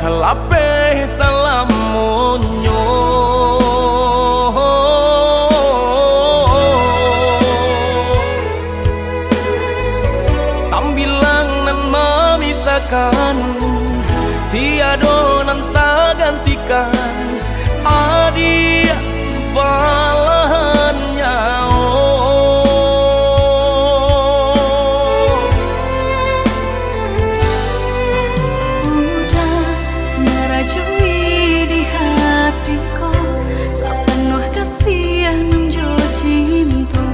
kelape salamunyo tambilang nan memisahkan tiado nan tak gantikan adia balahannya udah merajui di hatiku sepenuh kasih nunjo cinta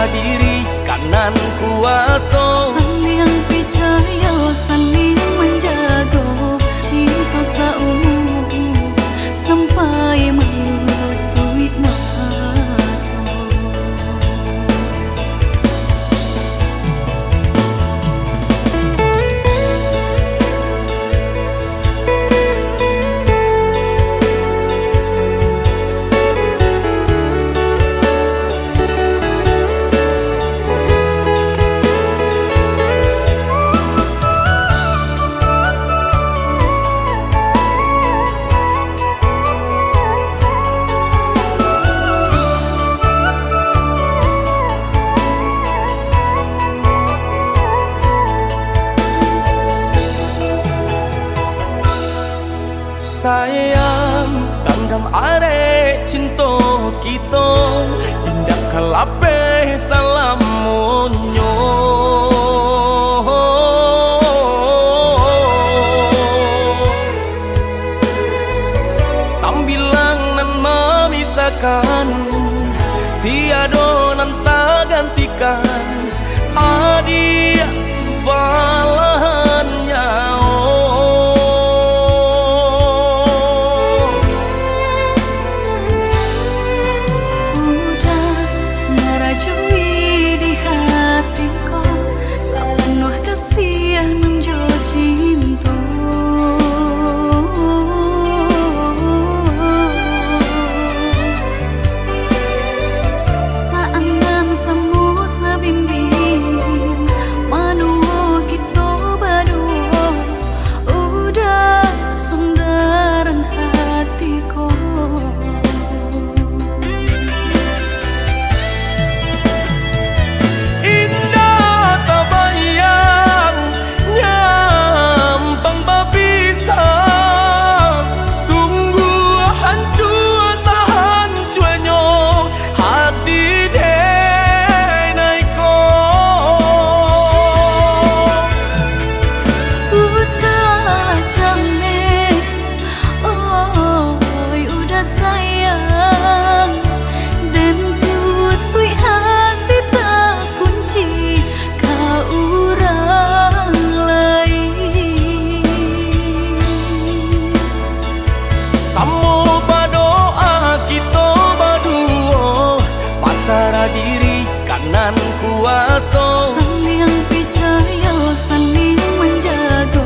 diri kanan kuasa saling percaya saling menjaga cinta seumur sampai melutui mata sayang tanggam are cinta kita indah kelape salamunyo tambilang nan memisahkan tiado nan tak gantikan adia balahannya diri kanan kuasa saling percaya saling menjaga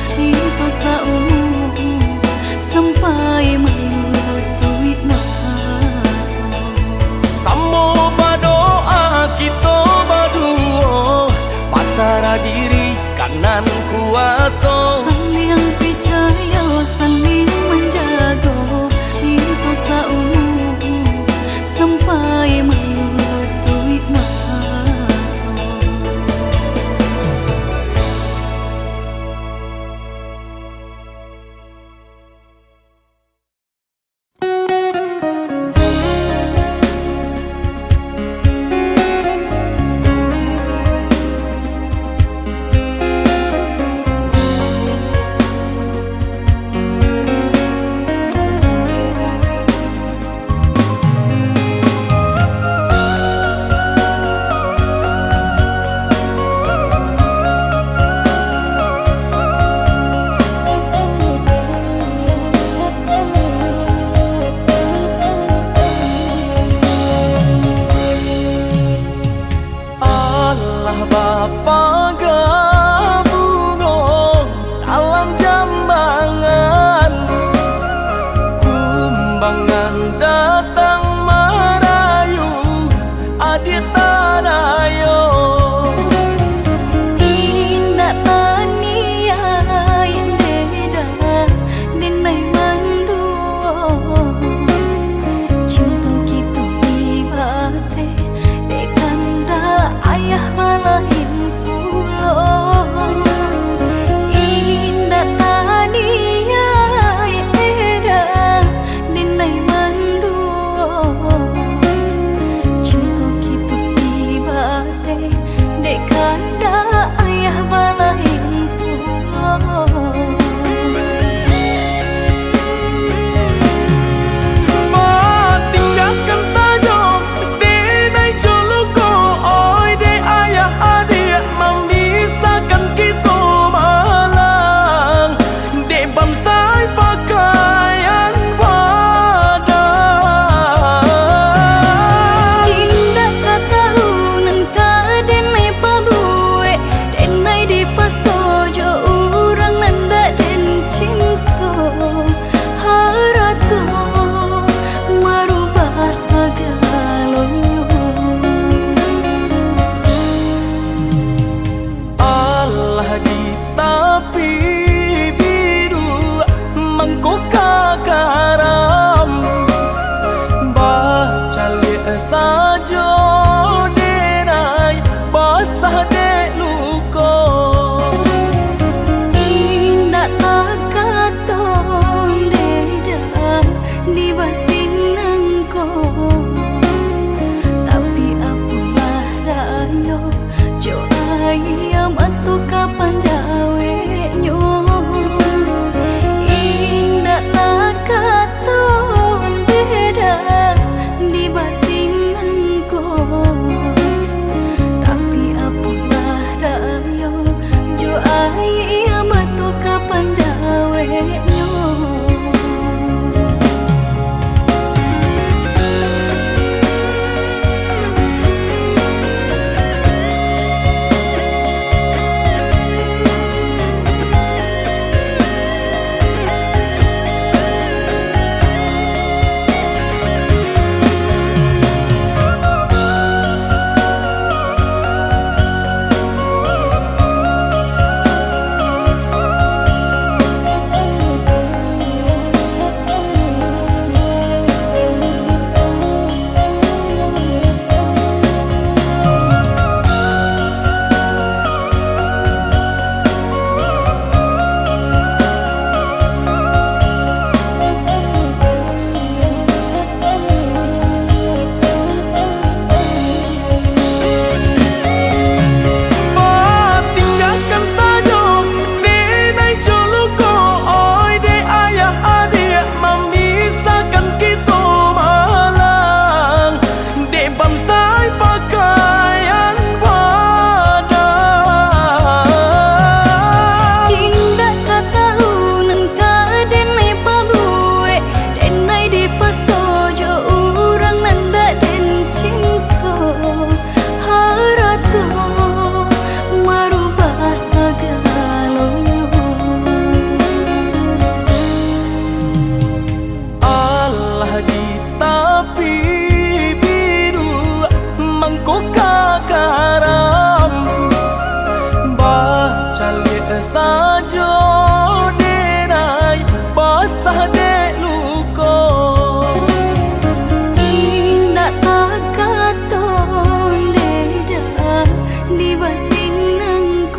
cinta seumur sampai melutui mata samo berdoa kita berdua pasrah diri kanan kuasa saling percaya saling menjaga cinta seumur sampai melutui mata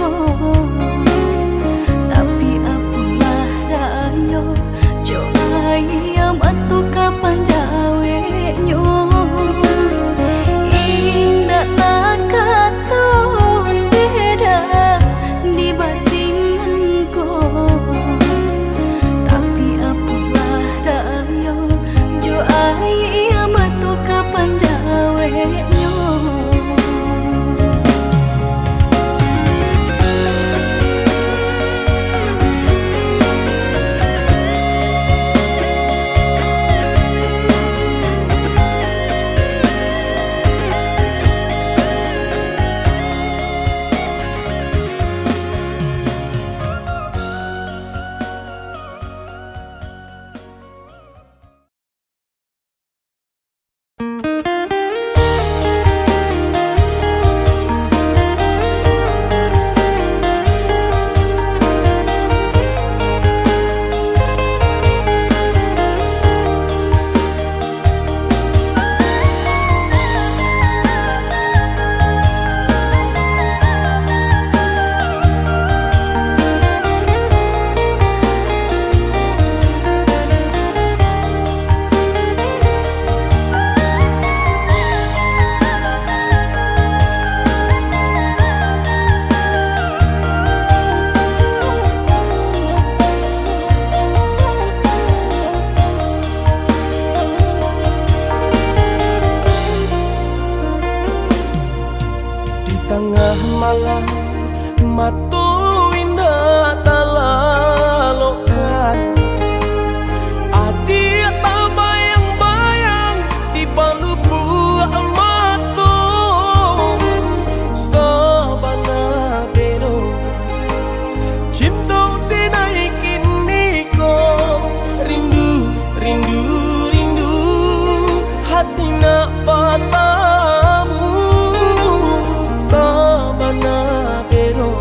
menjago. Tapi apalah rayo jo ayam atu kapan jawe nyo. Indah tak katon beda di batinanku. Tapi apalah rayo jo ayam atu kapan jawe nyo. Tengah malam matu indah talalokan, adi tak bayang-bayang di palu buah matu. Sabana bero cinta dinaikin niko, rindu rindu rindu hati nak patamu. Sabana bero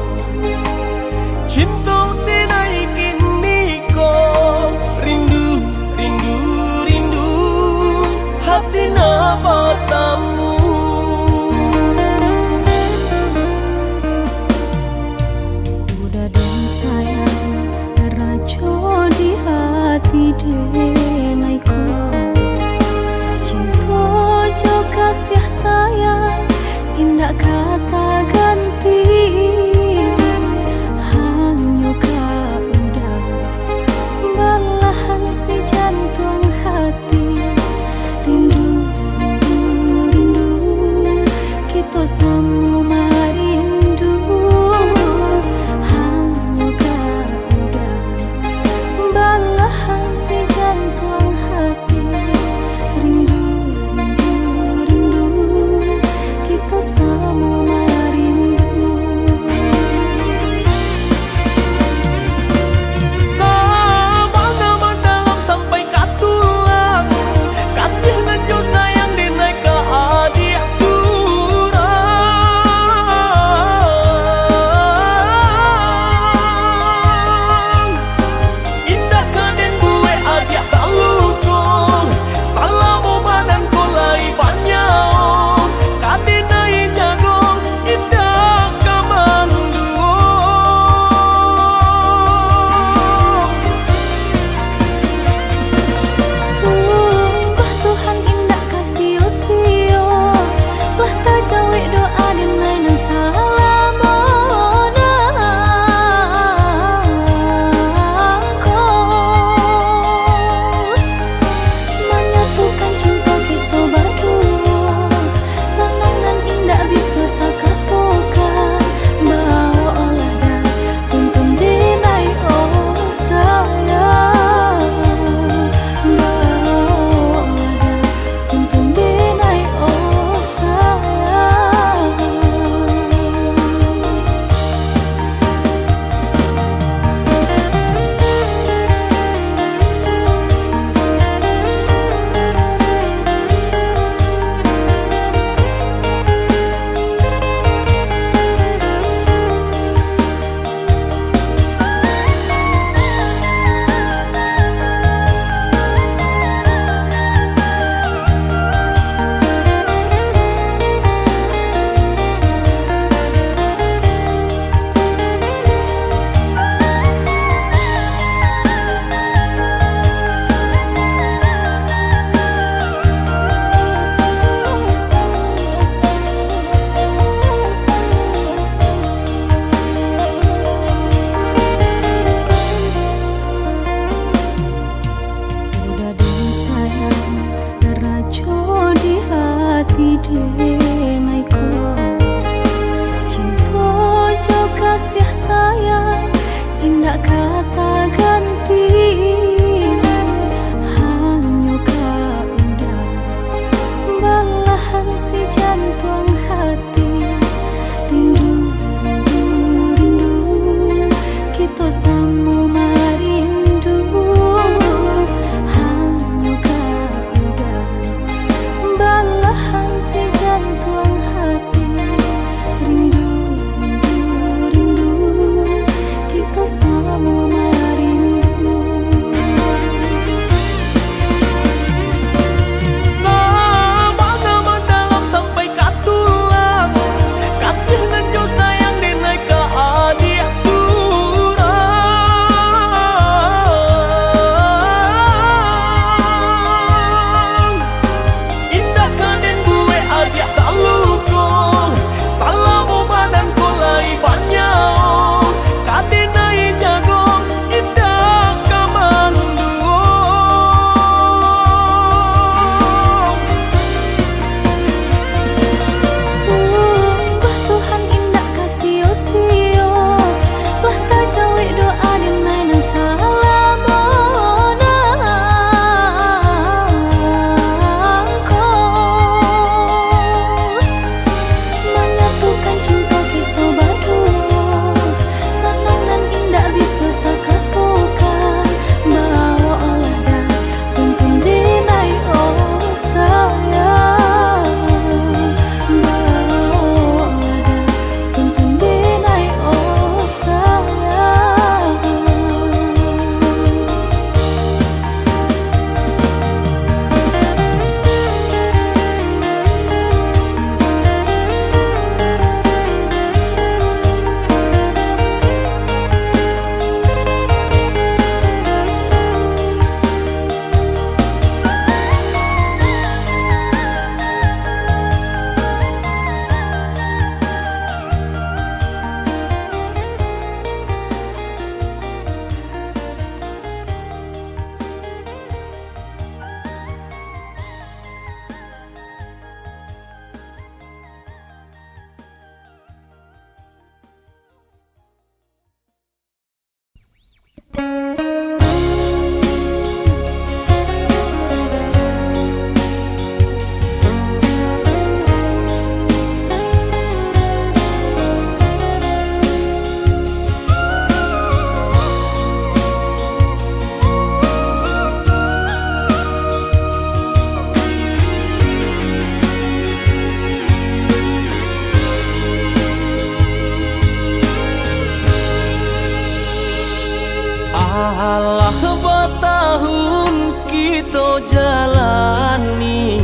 Alah bertahun kita jalani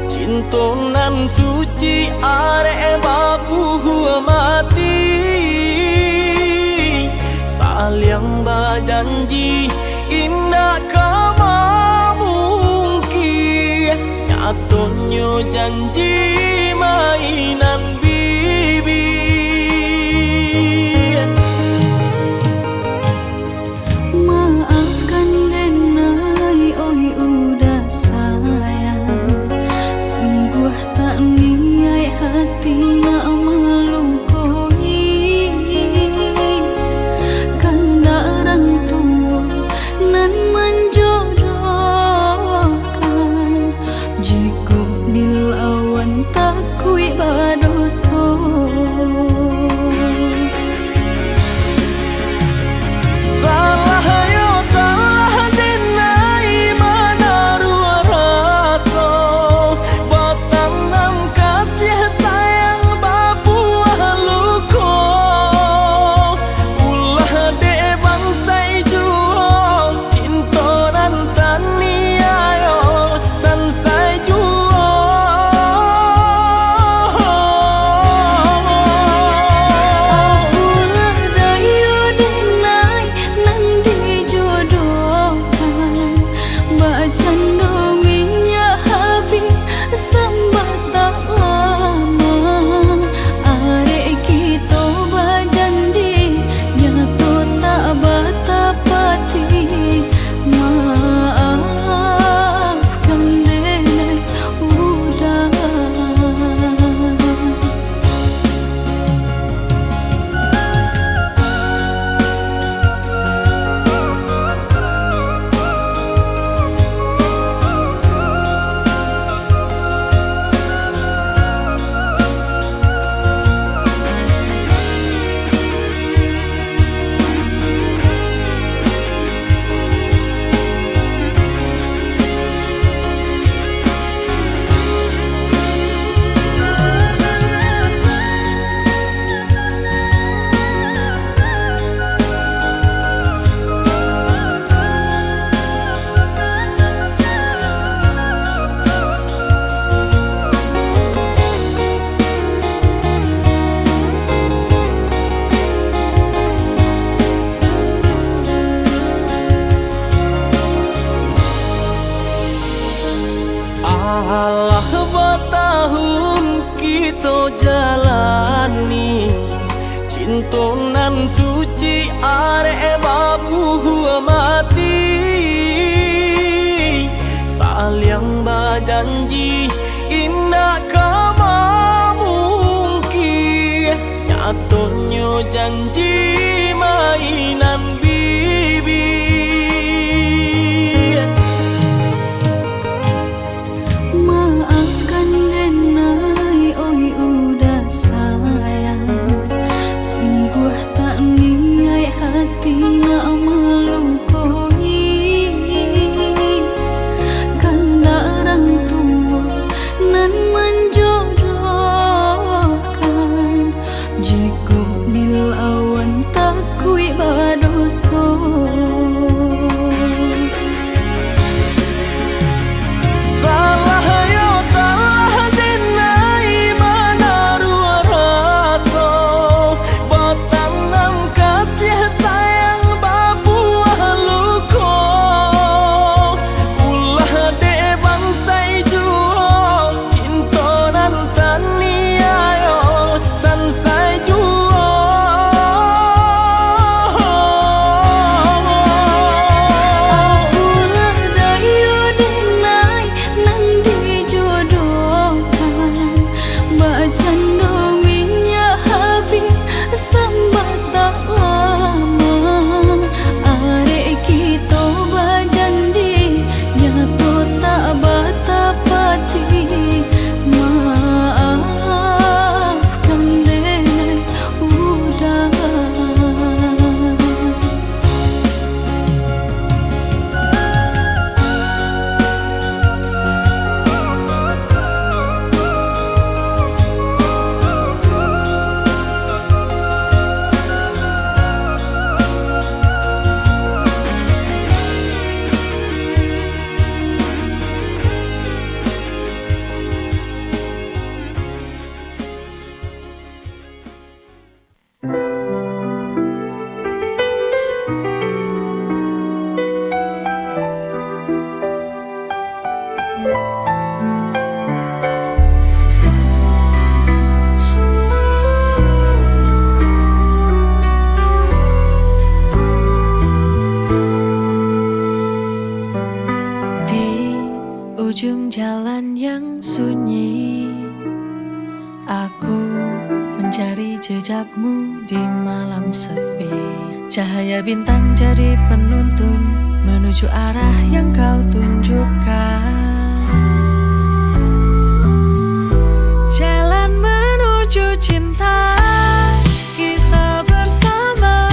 cinta nan suci arek baku mati saling berjanji indah kama mungkin nyatanya janji mainan bibi. Maafkan denai oi udah sayang, sungguh tak niat hati nak melukoi. Kanda orang tua nan menjodohkan, jika dilawan tak kui badoso. Alah bertahun kita jalani cinta nan suci arek baku mati saling berjanji indah kama mungkin nyatanya janji mainan bibi. Maafkan denai oi udah sayang, sungguh tak niat hati nak melukoi. Kanda orang tua nan menjodohkan, jika dilawan tak kui badosa. jejakmu di malam sepi. Cahaya bintang jadi penuntun menuju arah yang kau tunjukkan. Jalan menuju cinta, kita bersama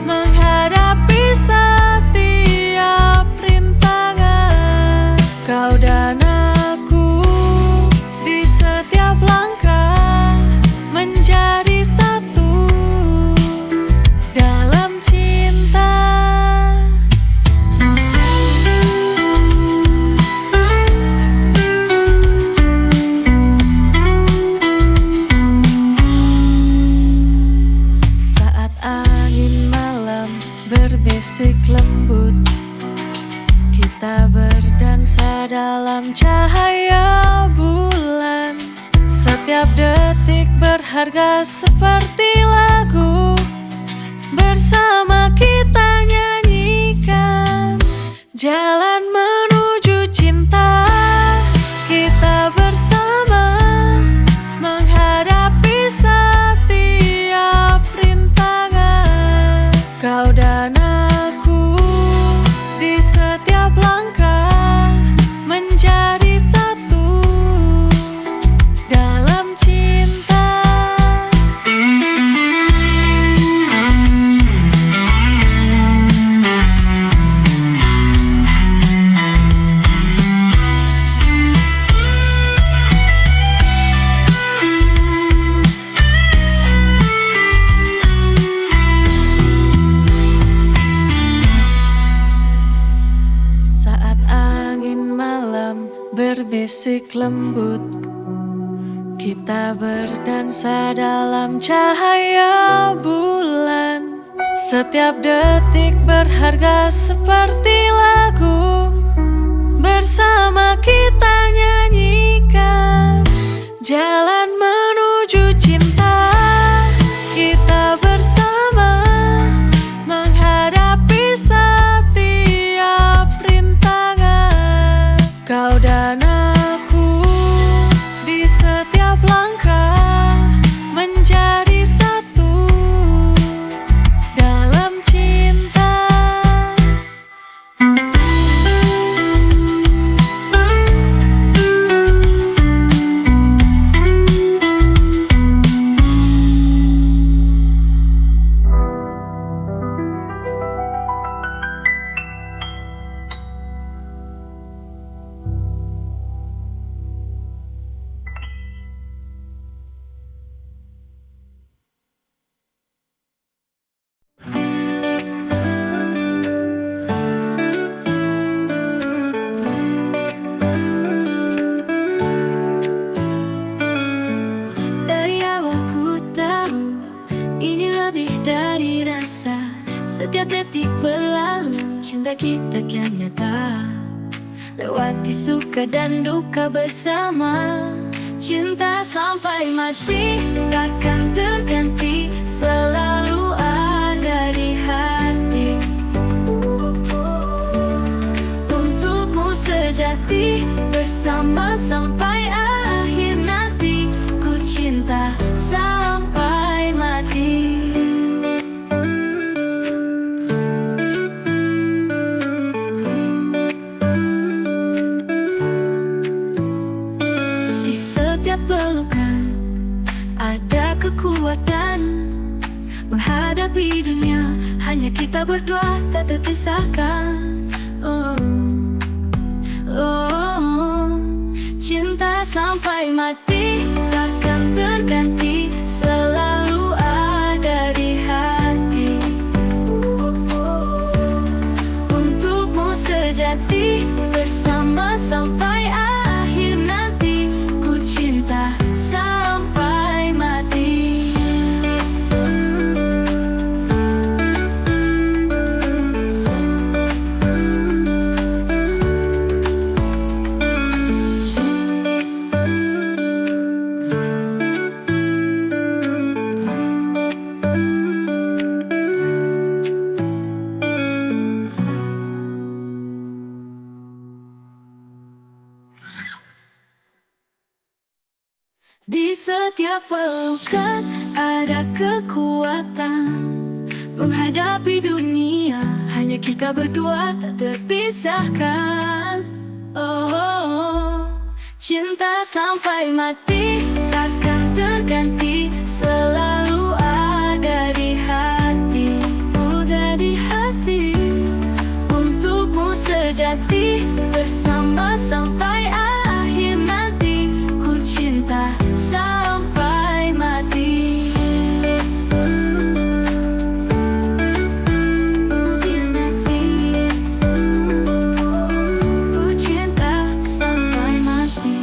menghadapi setiap rintangan. Kau dan aku di setiap langkah menjadi satu dalam cinta. Saat angin malam berbisik lembut, kita berdansa dalam cahaya bulan. Setiap detik berharga seperti lagu, bersama kita nyanyikan. Jalan menuju cinta, kita bersama menghadapi setiap rintangan. Kau dan aku di setiap langkah menjadi satu dalam cinta. Saat angin malam berbisik lembut, kita berdansa dalam cahaya bulan. Setiap detik berharga seperti lagu, bersama kita nyanyikan. Jalan menuju cinta, kita bersama menghadapi setiap rintangan. Kau dan aku di setiap langkah menjadi satu dalam cinta. Dari awal ku tahu ini lebih dari rasa. Setiap detik berlalu, cinta kita kian nyata. Lewati suka dan duka bersama, cinta sampai mati takkan terganti, selalu ada di hati. Untukmu sejati, bersama sampai akhir nanti. Ku cinta sampai mati. Di setiap pelukan ada kekuatan, menghadapi dunia hanya kita berdua tak terpisahkan. Oh, oh, cinta sampai mati takkan terganti, selalu ada di hati. Untukmu sejati, bersama sampai akhir nanti. Ku cinta sampai mati. Di setiap pelukan ada kekuatan menghadapi dunia. Hanya kita berdua tak terpisahkan. Oh, cinta sampai mati takkan terganti, selalu ada di hati, udah di hati. Untukmu sejati, bersama sampai akhir nanti. Ku cinta sampai mati. Ku cinta sampai mati.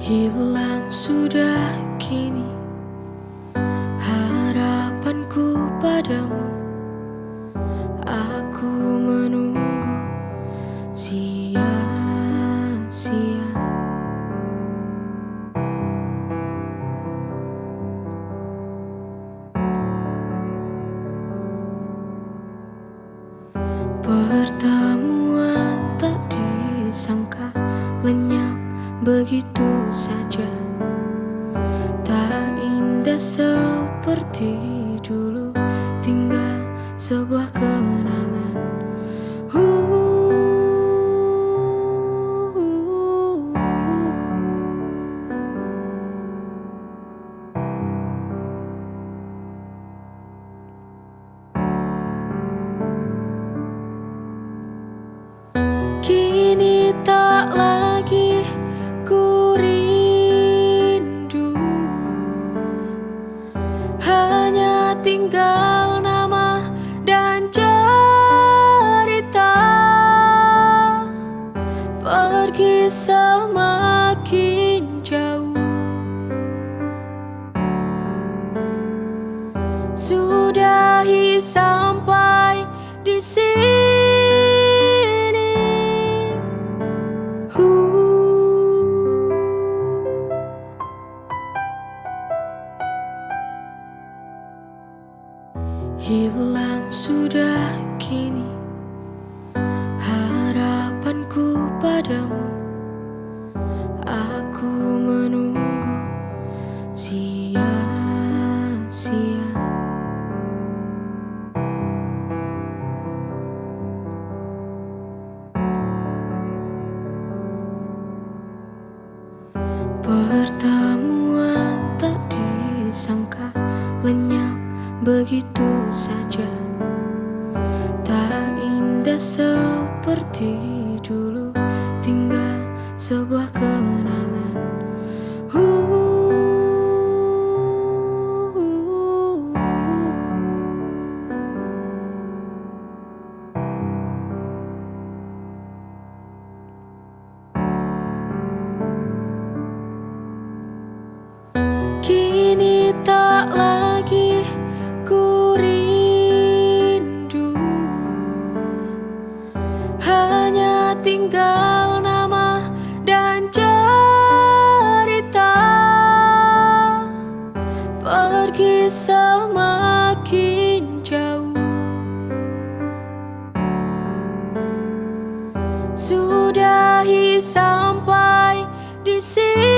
Hilang sudah kini harapanku padamu. Aku menunggu sia-sia. Pertemuan tak disangka lenyap begitu saja. Tak indah seperti dulu, tinggal sebuah kenangan. Kini tak lagi ku rindu, hanya tinggal nama dan cerita. Pergi semakin jauh, sudahi sampai di sini. Hilang sudah kini harapanku padamu. Aku menunggu sia-sia. Pertemuan tak disangka lenyap begitu saja. Tak indah seperti dulu, tinggal sebuah kenangan. Kini tak lagi ku rindu, hanya tinggal nama dan cerita. Pergi semakin jauh, sudahi sampai di sini.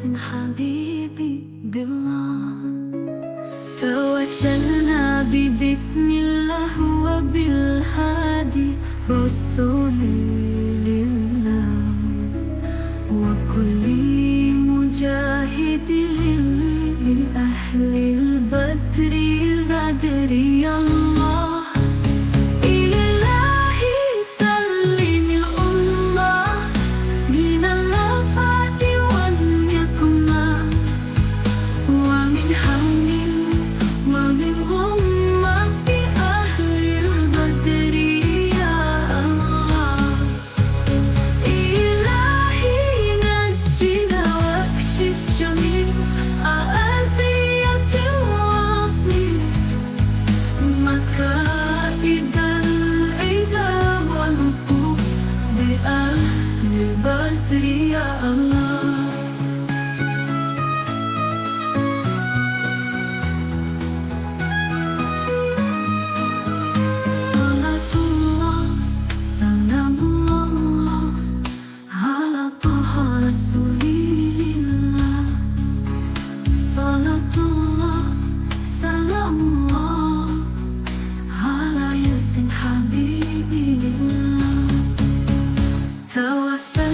yasin habibi billah. Tawassalna bi bismillah wa bil hadi rasulillah wa kulli mujahidin li ahlil badri badri Allah. Ilahi sallimil ummah minal afati wan yakma wa min hammin wa min ummati ahlil badri ya Allah. Ilahi najjina wakshif jami' a'adhiyati wasif makaidal ida wal kuf bi ahlil badri ya Allah. Salatullah, salamullah ala taha rasulillah. Salatullah, salamullah ala yasin habibillah. Tawassalna